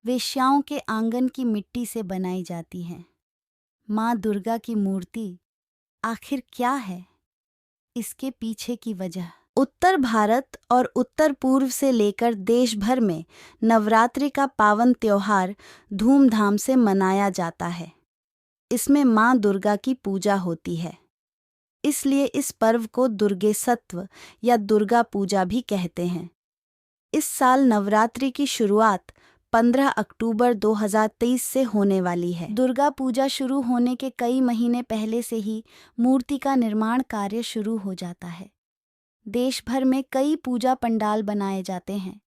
वेश्याओं के आंगन की मिट्टी से बनाई जाती हैं। माँ दुर्गा की मूर्ति आखिर क्या है? इसके पीछे की वजह। उत्तर भारत और उत्तर पूर्व से लेकर देश भर में नवरात्रि का पावन त्योहार धूमधाम से मनाया जाता है। इसमें माँ दुर्गा की पूजा होती है, इसलिए इस पर्व को दुर्गेसत्व या दुर्गा पूजा भी कहते हैं। इस साल नवरात्रि की शुरुआत 15 अक्टूबर 2023 से होने वाली है। दुर्गा पूजा शुरू होने के कई महीने पहले से ही मूर्ति का निर्माण कार्य शुरू हो जाता है। देश भर में कई पूजा पंडाल बनाए जाते हैं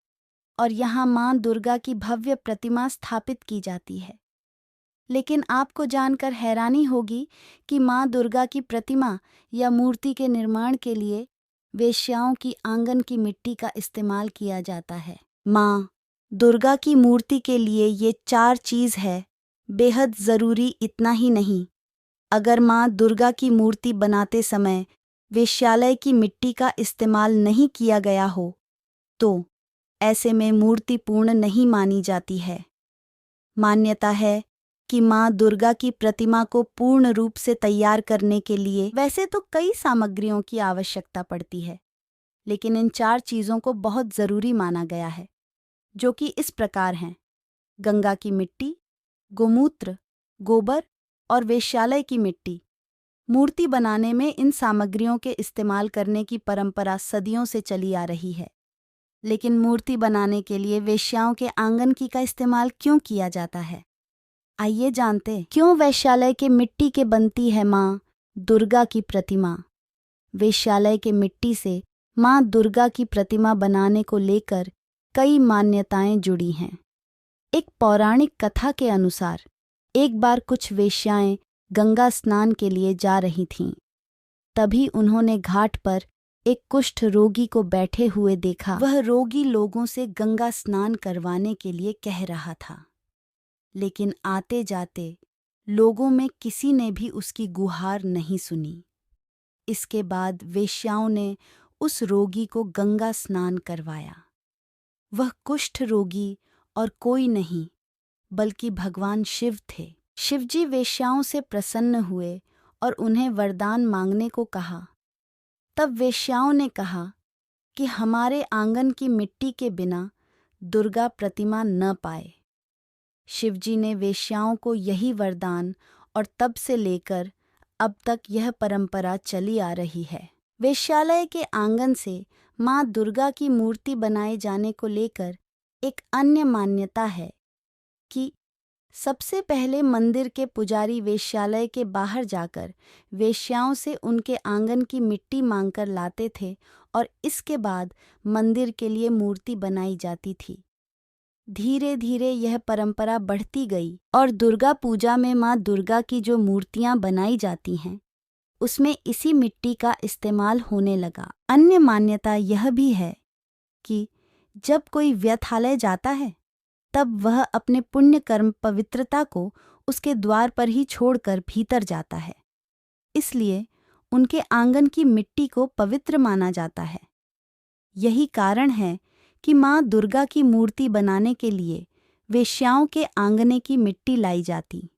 और यहाँ माँ दुर्गा की भव्य प्रतिमा स्थापित की जाती है। लेकिन आपको जानकर हैरानी होगी कि माँ दुर्गा की प्रतिमा या मूर्ति के निर्माण के लिए वेश्याओं की आंगन की मिट्टी का इस्तेमाल किया जाता है। माँ दुर्गा की मूर्ति के लिए ये 4 चीज़ है बेहद ज़रूरी। इतना ही नहीं, अगर माँ दुर्गा की मूर्ति बनाते समय वेश्यालय की मिट्टी का इस्तेमाल नहीं किया गया हो तो ऐसे में मूर्ति पूर्ण नहीं मानी जाती है। मान्यता है कि माँ दुर्गा की प्रतिमा को पूर्ण रूप से तैयार करने के लिए वैसे तो कई सामग्रियों की आवश्यकता पड़ती है, लेकिन इन 4 चीज़ों को बहुत ज़रूरी माना गया है, जो कि इस प्रकार हैं: गंगा की मिट्टी, गोमूत्र, गोबर और वेश्यालय की मिट्टी। मूर्ति बनाने में इन सामग्रियों के इस्तेमाल करने की परंपरा सदियों से चली आ रही है, लेकिन मूर्ति बनाने के लिए वेश्याओं के आंगन की का इस्तेमाल क्यों किया जाता है? आइए जानते क्यों वेश्यालय के मिट्टी के बनती है माँ दुर्गा की प्रतिमा। वेश्यालय के मिट्टी से माँ दुर्गा की प्रतिमा बनाने को लेकर कई मान्यताएं जुड़ी हैं। एक पौराणिक कथा के अनुसार एक बार कुछ वेश्याएं गंगा स्नान के लिए जा रही थीं। तभी उन्होंने घाट पर एक कुष्ठ रोगी को बैठे हुए देखा। वह रोगी लोगों से गंगा स्नान करवाने के लिए कह रहा था, लेकिन आते जाते लोगों में किसी ने भी उसकी गुहार नहीं सुनी। इसके बाद वेश्याओं ने उस रोगी को गंगा स्नान करवाया। वह कुष्ठ रोगी और कोई नहीं बल्कि भगवान शिव थे। शिवजी वेश्याओं से प्रसन्न हुए और उन्हें वरदान मांगने को कहा। तब वेश्याओं ने कहा कि हमारे आंगन की मिट्टी के बिना दुर्गा प्रतिमा न पाए। शिवजी ने वेश्याओं को यही वरदान और तब से लेकर अब तक यह परंपरा चली आ रही है। वेश्यालय के आंगन से माँ दुर्गा की मूर्ति बनाए जाने को लेकर एक अन्य मान्यता है कि सबसे पहले मंदिर के पुजारी वेश्यालय के बाहर जाकर वेश्याओं से उनके आंगन की मिट्टी मांगकर लाते थे और इसके बाद मंदिर के लिए मूर्ति बनाई जाती थी। धीरे धीरे यह परंपरा बढ़ती गई और दुर्गा पूजा में माँ दुर्गा की जो मूर्तियाँ बनाई जाती हैं उसमें इसी मिट्टी का इस्तेमाल होने लगा। अन्य मान्यता यह भी है कि जब कोई व्यथालय जाता है तब वह अपने पुण्य कर्म पवित्रता को उसके द्वार पर ही छोड़कर भीतर जाता है, इसलिए उनके आंगन की मिट्टी को पवित्र माना जाता है। यही कारण है कि माँ दुर्गा की मूर्ति बनाने के लिए वेश्याओं के आंगने की मिट्टी लाई जाती।